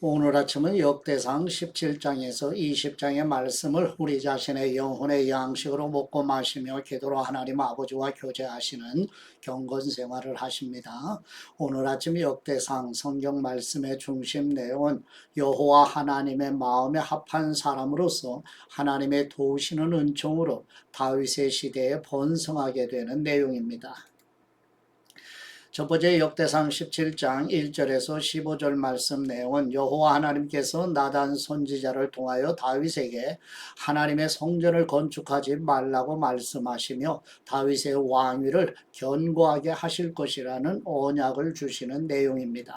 오늘 아침은 역대상 17장에서 20장의 말씀을 우리 자신의 영혼의 양식으로 먹고 마시며 기도로 하나님 아버지와 교제하시는 경건 생활을 하십니다. 오늘 아침 역대상 성경 말씀의 중심 내용은 여호와 하나님의 마음에 합한 사람으로서 하나님의 도우시는 은총으로 다윗의 시대에 번성하게 되는 내용입니다. 첫 번째 역대상 17장 1절에서 15절 말씀 내용은 여호와 하나님께서 나단 선지자를 통하여 다윗에게 하나님의 성전을 건축하지 말라고 말씀하시며 다윗의 왕위를 견고하게 하실 것이라는 언약을 주시는 내용입니다.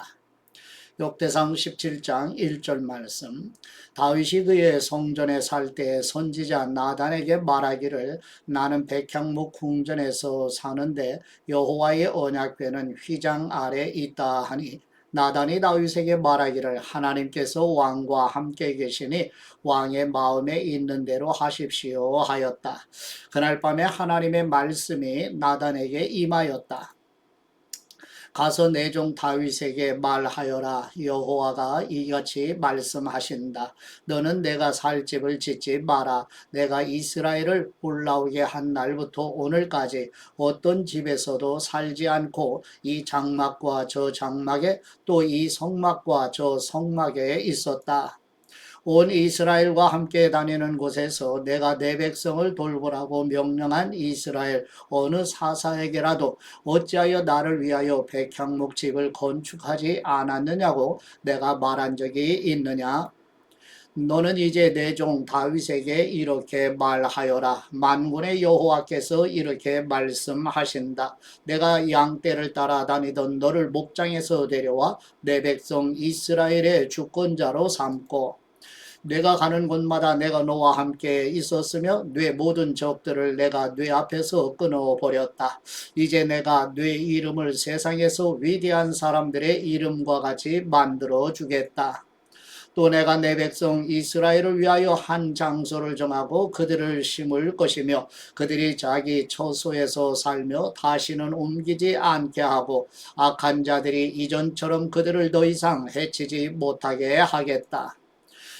역대상 17장 1절 말씀. 다윗이 그의 성전에 살 때 선지자 나단에게 말하기를 나는 백향목 궁전에서 사는데 여호와의 언약궤는 휘장 아래 있다 하니 나단이 다윗에게 말하기를 하나님께서 왕과 함께 계시니 왕의 마음에 있는 대로 하십시오 하였다. 그날 밤에 하나님의 말씀이 나단에게 임하였다. 가서 내 종 다윗에게 말하여라. 여호와가 이같이 말씀하신다. 너는 내가 살 집을 짓지 마라. 내가 이스라엘을 올라오게 한 날부터 오늘까지 어떤 집에서도 살지 않고 이 장막과 저 장막에 또 이 성막과 저 성막에 있었다. 온 이스라엘과 함께 다니는 곳에서 내가 내 백성을 돌보라고 명령한 이스라엘 어느 사사에게라도 어찌하여 나를 위하여 백향목 집을 건축하지 않았느냐고 내가 말한 적이 있느냐? 너는 이제 내 종 다윗에게 이렇게 말하여라. 만군의 여호와께서 이렇게 말씀하신다. 내가 양떼를 따라 다니던 너를 목장에서 데려와 내 백성 이스라엘의 주권자로 삼고 내가 가는 곳마다 내가 너와 함께 있었으며 네 모든 적들을 내가 네 앞에서 끊어버렸다. 이제 내가 네 이름을 세상에서 위대한 사람들의 이름과 같이 만들어 주겠다. 또 내가 내 백성 이스라엘을 위하여 한 장소를 정하고 그들을 심을 것이며 그들이 자기 처소에서 살며 다시는 옮기지 않게 하고 악한 자들이 이전처럼 그들을 더 이상 해치지 못하게 하겠다.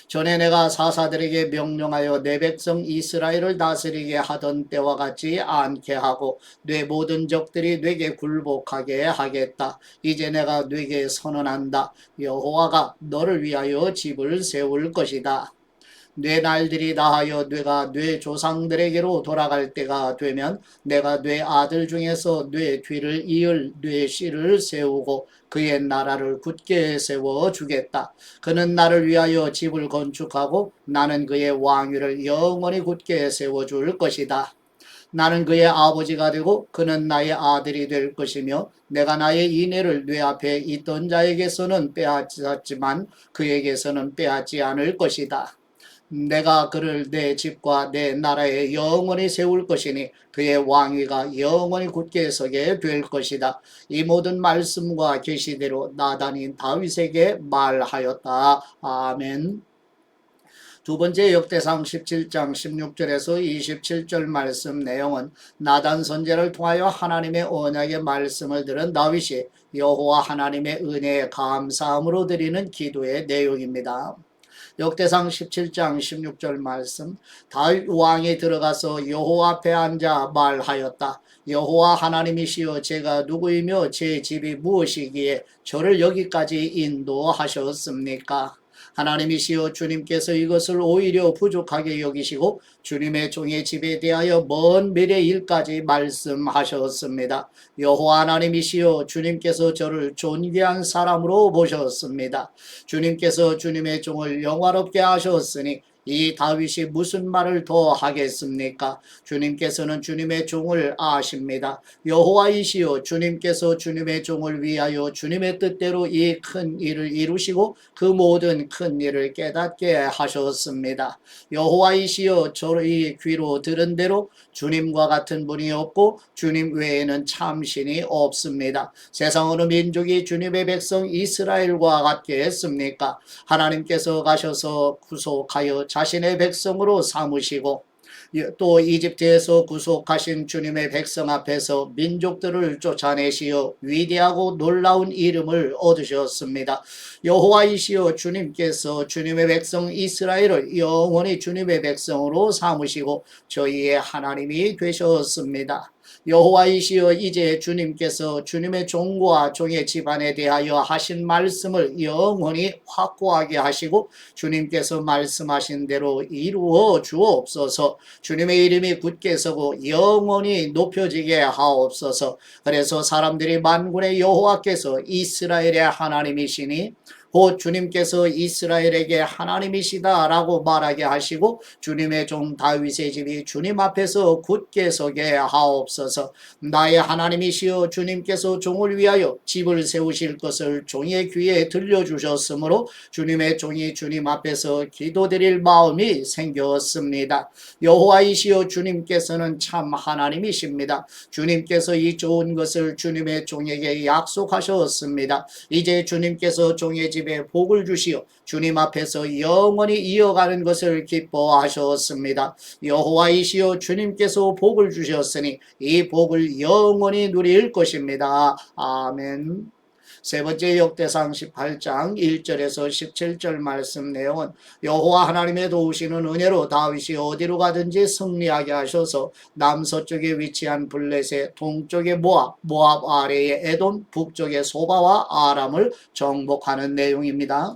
전에 내가 사사들에게 명령하여 내 백성 이스라엘을 다스리게 하던 때와 같지 않게 하고 내 모든 적들이 네게 굴복하게 하겠다. 이제 내가 네게 선언한다. 여호와가 너를 위하여 집을 세울 것이다. 네 날들이 다하여 네가 네 조상들에게로 돌아갈 때가 되면 내가 네 아들 중에서 네 뒤를 이을 네 씨를 세우고 그의 나라를 굳게 세워 주겠다. 그는 나를 위하여 집을 건축하고 나는 그의 왕위를 영원히 굳게 세워 줄 것이다. 나는 그의 아버지가 되고 그는 나의 아들이 될 것이며 내가 나의 인애를 네 앞에 있던 자에게서는 빼앗았지만 그에게서는 빼앗지 않을 것이다. 내가 그를 내 집과 내 나라에 영원히 세울 것이니 그의 왕위가 영원히 굳게 서게 될 것이다. 이 모든 말씀과 계시대로 나단이 다윗에게 말하였다. 아멘. 두 번째 역대상 17장 16절에서 27절 말씀 내용은 나단 선지자를 통하여 하나님의 언약의 말씀을 들은 다윗이 여호와 하나님의 은혜에 감사함으로 드리는 기도의 내용입니다. 역대상 17장 16절 말씀. 다윗 왕이 들어가서 여호와 앞에 앉아 말하였다. 여호와 하나님이시여 제가 누구이며 제 집이 무엇이기에 저를 여기까지 인도하셨습니까? 하나님이시여 주님께서 이것을 오히려 부족하게 여기시고 주님의 종의 집에 대하여 먼 미래 일까지 말씀하셨습니다. 여호와 하나님이시여 주님께서 저를 존귀한 사람으로 보셨습니다. 주님께서 주님의 종을 영화롭게 하셨으니 이 다윗이 무슨 말을 더 하겠습니까? 주님께서는 주님의 종을 아십니다. 여호와이시여 주님께서 주님의 종을 위하여 주님의 뜻대로 이 큰 일을 이루시고 그 모든 큰 일을 깨닫게 하셨습니다. 여호와이시여 저의 귀로 들은 대로 주님과 같은 분이 없고 주님 외에는 참신이 없습니다. 세상 어느 민족이 주님의 백성 이스라엘과 같겠습니까? 하나님께서 가셔서 구속하여 자신의 백성으로 삼으시고 또 이집트에서 구속하신 주님의 백성 앞에서 민족들을 쫓아내시어 위대하고 놀라운 이름을 얻으셨습니다. 여호와이시여 주님께서 주님의 백성 이스라엘을 영원히 주님의 백성으로 삼으시고 저희의 하나님이 되셨습니다. 여호와이시여 이제 주님께서 주님의 종과 종의 집안에 대하여 하신 말씀을 영원히 확고하게 하시고 주님께서 말씀하신 대로 이루어 주옵소서. 주님의 이름이 굳게 서고 영원히 높여지게 하옵소서. 그래서 사람들이 만군의 여호와께서 이스라엘의 하나님이시니 곧 주님께서 이스라엘에게 하나님이시다라고 말하게 하시고 주님의 종 다윗의 집이 주님 앞에서 굳게 서게 하옵소서. 나의 하나님이시여 주님께서 종을 위하여 집을 세우실 것을 종의 귀에 들려주셨으므로 주님의 종이 주님 앞에서 기도드릴 마음이 생겼습니다. 여호와이시여 주님께서는 참 하나님이십니다. 주님께서 이 좋은 것을 주님의 종에게 약속하셨습니다. 이제 주님께서 종의 집에 복을 주시어 주님 앞에서 영원히 이어가는 것을 기뻐하셨습니다. 여호와이시여 주님께서 복을 주셨으니 이 복을 영원히 누릴 것입니다. 아멘. 세 번째 역대상 18장 1절에서 17절 말씀 내용은 여호와 하나님의 도우시는 은혜로 다윗이 어디로 가든지 승리하게 하셔서 남서쪽에 위치한 블레셋, 동쪽에 모압, 모압 아래에 에돔, 북쪽에 소바와 아람을 정복하는 내용입니다.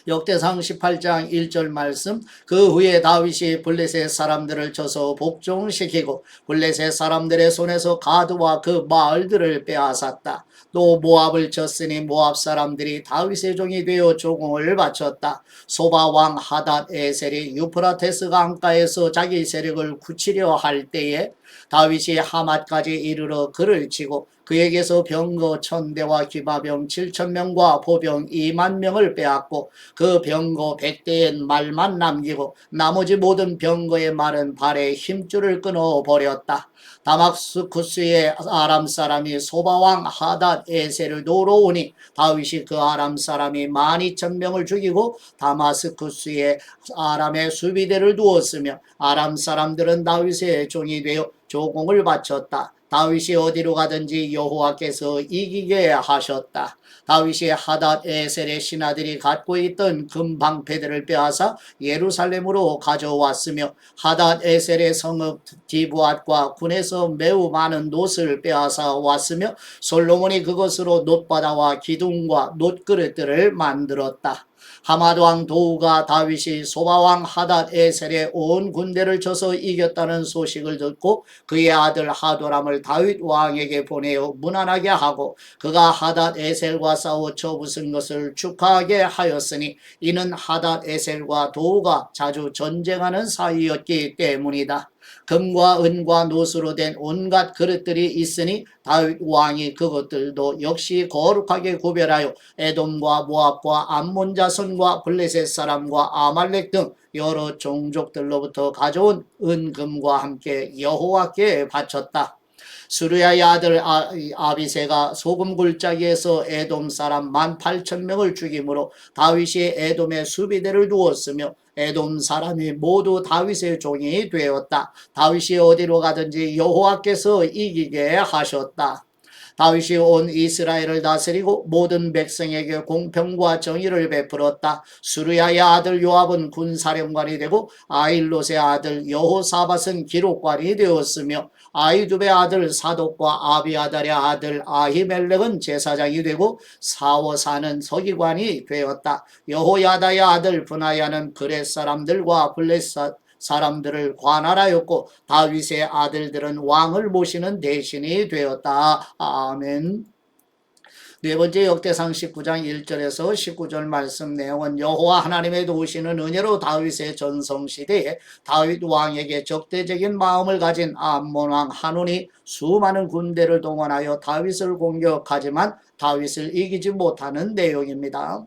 역대상 18장 1절 말씀 그 후에 다윗이 블레셋 사람들을 쳐서 복종시키고 블레셋 사람들의 손에서 가드와 그 마을들을 빼앗았다. 또 모압을 쳤으니 모압 사람들이 다윗의 종이 되어 조공을 바쳤다. 소바 왕 하닷 에셀이 유프라테스 강가에서 자기 세력을 굳히려 할 때에 다윗이 하맛까지 이르러 그를 치고 그에게서 병거 1000대와 기마병 7000명과 보병 20000명을 빼앗고 그 병거 100대의 말만 남기고 나머지 모든 병거의 말은 발에 힘줄을 끊어버렸다. 다마스쿠스의 아람 사람이 소바왕 하닷 에셀을 도우러 오니 다윗이 그 아람 사람이 12000명을 죽이고 다마스쿠스의 아람의 수비대를 두었으며 아람 사람들은 다윗의 종이 되어 조공을 바쳤다. 다윗이 어디로 가든지 여호와께서 이기게 하셨다. 다윗이 하닷 에셀의 신하들이 갖고 있던 금방패들을 빼앗아 예루살렘으로 가져왔으며 하닷 에셀의 성읍 디브앗과 군에서 매우 많은 놋을 빼앗아 왔으며 솔로몬이 그것으로 놋바다와 기둥과 놋그릇들을 만들었다. 하맛 왕 도우가 다윗이 소바왕 하닷 에셀의 온 군대를 쳐서 이겼다는 소식을 듣고 그의 아들 하도람을 다윗 왕에게 보내어 문안하게 하고 그가 하닷 에셀과 싸워 쳐부순 것을 축하하게 하였으니 이는 하닷 에셀과 도우가 자주 전쟁하는 사이였기 때문이다. 금과 은과 놋으로 된 온갖 그릇들이 있으니 다윗 왕이 그것들도 역시 거룩하게 구별하여 에돔과 모압과 암몬 자손과 블레셋 사람과 아말렉 등 여러 종족들로부터 가져온 은금과 함께 여호와께 바쳤다. 수르야의 아들 아비새가 소금 굴짜기에서 에돔 사람 18,000명을 죽임으로 다윗이 에돔의 수비대를 두었으며 에돔 사람이 모두 다윗의 종이 되었다. 다윗이 어디로 가든지 여호와께서 이기게 하셨다. 다윗이 온 이스라엘을 다스리고 모든 백성에게 공평과 정의를 베풀었다. 수르야의 아들 요압은 군사령관이 되고 아일롯의 아들 여호사밧은 기록관이 되었으며 아이두베의 아들 사독과 아비아달의 아들 아히멜렉은 제사장이 되고 사워사는 서기관이 되었다. 여호야다의 아들 브나야는 그렛 사람들과 블렛 사람들을 관할하였고 다윗의 아들들은 왕을 모시는 대신이 되었다. 아멘. 네 번째 역대상 19장 1절에서 19절 말씀 내용은 여호와 하나님의 도우시는 은혜로 다윗의 전성시대에 다윗 왕에게 적대적인 마음을 가진 암몬 왕 한온이 수많은 군대를 동원하여 다윗을 공격하지만 다윗을 이기지 못하는 내용입니다.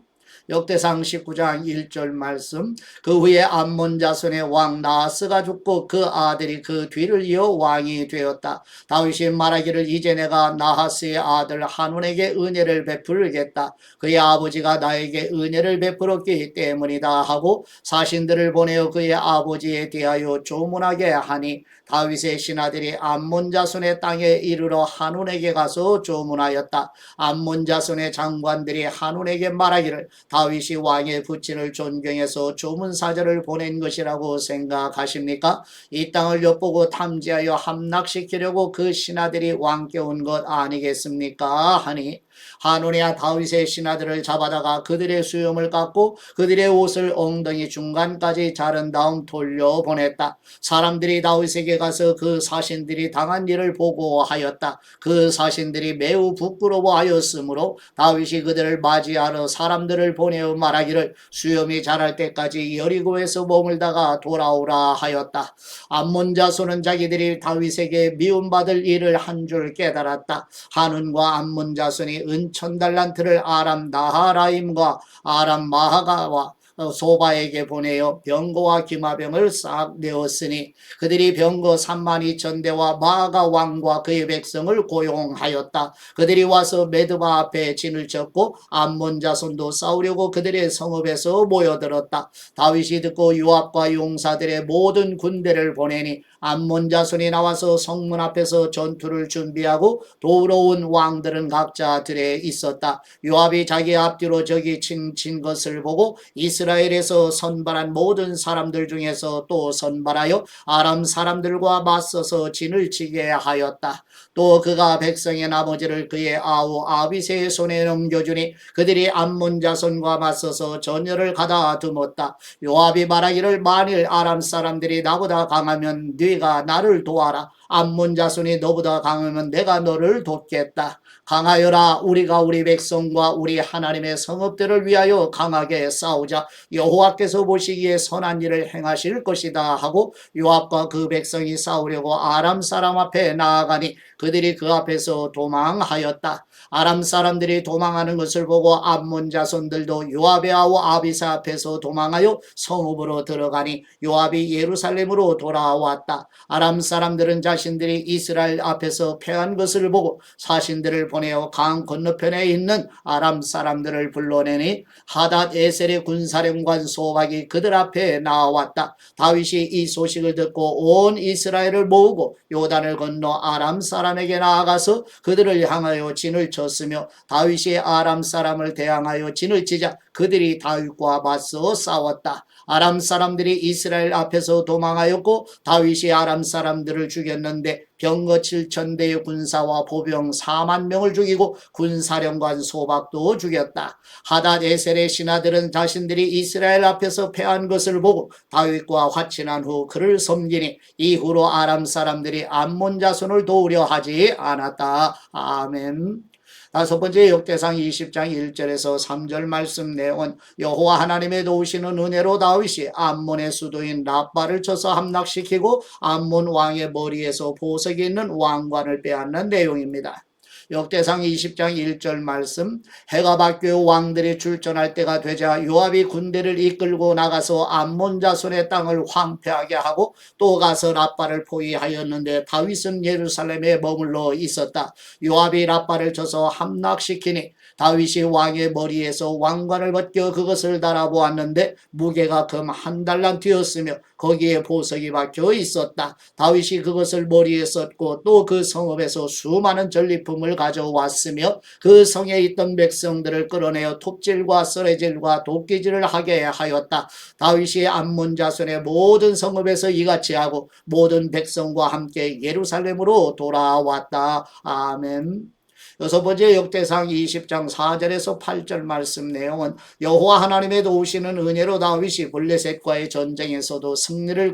역대상 19장 1절 말씀. 그 후에 암몬 자손의 왕 나하스가 죽고 그 아들이 그 뒤를 이어 왕이 되었다. 다윗이 말하기를 이제 내가 나하스의 아들 한온에게 은혜를 베풀겠다. 그의 아버지가 나에게 은혜를 베풀었기 때문이다 하고 사신들을 보내어 그의 아버지에 대하여 조문하게 하니 다윗의 신하들이 암몬 자손의 땅에 이르러 한온에게 가서 조문하였다. 암몬 자손의 장관들이 한온에게 말하기를 다윗이 왕의 부친을 존경해서 조문사절을 보낸 것이라고 생각하십니까? 이 땅을 엿보고 탐지하여 함락시키려고 그 신하들이 왕께 온 것 아니겠습니까? 하니 한온이 다윗의 신하들을 잡아다가 그들의 수염을 깎고 그들의 옷을 엉덩이 중간까지 자른 다음 돌려보냈다. 사람들이 다윗에게 가서 그 사신들이 당한 일을 보고하였다. 그 사신들이 매우 부끄러워하였으므로 다윗이 그들을 맞이하러 사람들을 보내어 말하기를 수염이 자랄 때까지 여리고에서 머물다가 돌아오라 하였다. 암몬 자손은 자기들이 다윗에게 미움받을 일을 한 줄 깨달았다. 한온과 암몬 자손이 은천달란트를 아람 나하라임과 아람 마하가와 소바에게 보내어 병거와 기마병을 싹 내었으니 그들이 병거 32,000대와 마가 왕과 그의 백성을 고용하였다. 그들이 와서 메드바 앞에 진을 쳤고 암몬 자손도 싸우려고 그들의 성읍에서 모여들었다. 다윗이 듣고 요압과 용사들의 모든 군대를 보내니 암몬 자손이 나와서 성문 앞에서 전투를 준비하고 도우러 온 왕들은 각자 들에 있었다. 요압이 자기 앞뒤로 적이 친 것을 보고 이스라엘에서 선발한 모든 사람들 중에서 또 선발하여 아람 사람들과 맞서서 진을 치게 하였다. 또 그가 백성의 나머지를 그의 아우 아비새의 손에 넘겨주니 그들이 암몬 자손과 맞서서 전열을 가다듬었다. 요압이 말하기를 만일 아람 사람들이 나보다 강하면 네가 나를 도와라. 암몬 자손이 너보다 강하면 내가 너를 돕겠다. 강하여라. 우리가 우리 백성과 우리 하나님의 성읍들을 위하여 강하게 싸우자. 여호와께서 보시기에 선한 일을 행하실 것이다 하고 요압과 그 백성이 싸우려고 아람 사람 앞에 나아가니 그들이 그 앞에서 도망하였다. 아람 사람들이 도망하는 것을 보고 암몬 자손들도 요압의 아우 아비사 앞에서 도망하여 성읍으로 들어가니 요압이 예루살렘으로 돌아왔다. 아람 사람들은 자신들이 이스라엘 앞에서 패한 것을 보고 사신들을 보내어 강 건너편에 있는 아람 사람들을 불러내니 하닷 에셀의 군사령관 소박이 그들 앞에 나왔다. 다윗이 이 소식을 듣고 온 이스라엘을 모으고 요단을 건너 아람 사람에게 나아가서 그들을 향하여 진을 쳤으며 다윗이 아람 사람을 대항하여 진을 치자 그들이 다윗과 맞서 싸웠다. 아람 사람들이 이스라엘 앞에서 도망하였고 다윗이 아람 사람들을 죽였는데 병거 7,000대의 군사와 보병 4만 명을 죽이고 군사령관 소박도 죽였다. 하닷 에셀의 신하들은 자신들이 이스라엘 앞에서 패한 것을 보고 다윗과 화친한 후 그를 섬기니 이후로 아람 사람들이 암몬 자손을 도우려 하지 않았다. 아멘. 다섯 번째 역대상 20장 1절에서 3절 말씀 내용은 여호와 하나님의 도우시는 은혜로 다윗이 암몬의 수도인 라빠를 쳐서 함락시키고 암몬 왕의 머리에서 보석이 있는 왕관을 빼앗는 내용입니다. 역대상 20장 1절 말씀. 해가 바뀌어 왕들이 출전할 때가 되자 요압이 군대를 이끌고 나가서 암몬 자손의 땅을 황폐하게 하고 또 가서 라빠를 포위하였는데 다윗은 예루살렘에 머물러 있었다. 요압이 라빠를 쳐서 함락시키니 다윗이 왕의 머리에서 왕관을 벗겨 그것을 달아보았는데 무게가 금 1달란트였으며 거기에 보석이 박혀 있었다. 다윗이 그것을 머리에 썼고 또 그 성읍에서 수많은 전리품을 가져왔으며 그 성에 있던 백성들을 끌어내어 톱질과 썰애질과 도끼질을 하게 하였다. 다윗이 암몬 자손의 모든 성읍에서 이같이 하고 모든 백성과 함께 예루살렘으로 돌아왔다. 아멘. 여섯 번째 역대상 20장 4절에서 8절 말씀 내용은 여호와 하나님의 도우시는 은혜로 다윗이 블레셋과의 전쟁에서도 승리를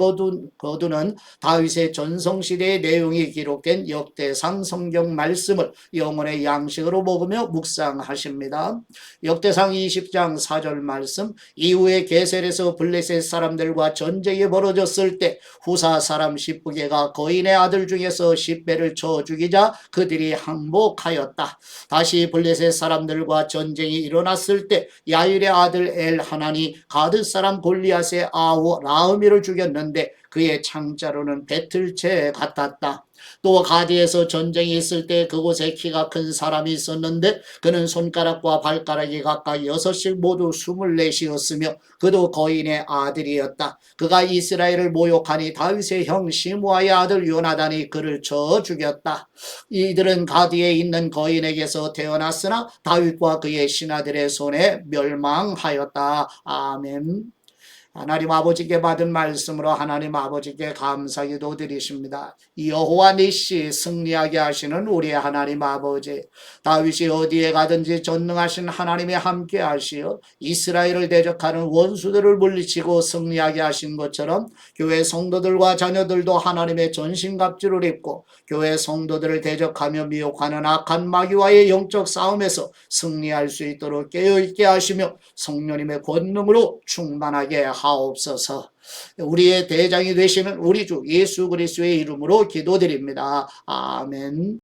거두는 다윗의 전성시대의 내용이 기록된 역대상 성경 말씀을 영혼의 양식으로 먹으며 묵상하십니다. 역대상 20장 4절 말씀. 이후에 게셀에서 블레셋 사람들과 전쟁이 벌어졌을 때 후사 사람 십부개가 거인의 아들 중에서 십배를 쳐 죽이자 그들이 항복하였다. 되었다. 다시 블레셋 사람들과 전쟁이 일어났을 때 야일의 아들 엘하난이 가드 사람 골리앗의 아우 라흐미를 죽였는데 그의 창자로는 배틀채 같았다. 또 가디에서 전쟁이 있을 때 그곳에 키가 큰 사람이 있었는데 그는 손가락과 발가락이 각각 6씩 모두 24이었으며 그도 거인의 아들이었다. 그가 이스라엘을 모욕하니 다윗의 형 시므아의 아들 요나단이 그를 쳐 죽였다. 이들은 가디에 있는 거인에게서 태어났으나 다윗과 그의 신하들의 손에 멸망하였다. 아멘. 하나님 아버지께 받은 말씀으로 하나님 아버지께 감사기도 드리십니다. 여호와 니시 승리하게 하시는 우리 하나님 아버지, 다윗이 어디에 가든지 전능하신 하나님이 함께 하시어 이스라엘을 대적하는 원수들을 물리치고 승리하게 하신 것처럼 교회 성도들과 자녀들도 하나님의 전신갑주를 입고 교회 성도들을 대적하며 미혹하는 악한 마귀와의 영적 싸움에서 승리할 수 있도록 깨어있게 하시며 성령님의 권능으로 충만하게 하옵소서. 우리의 대장이 되시는 우리 주 예수 그리스도의 이름으로 기도드립니다. 아멘.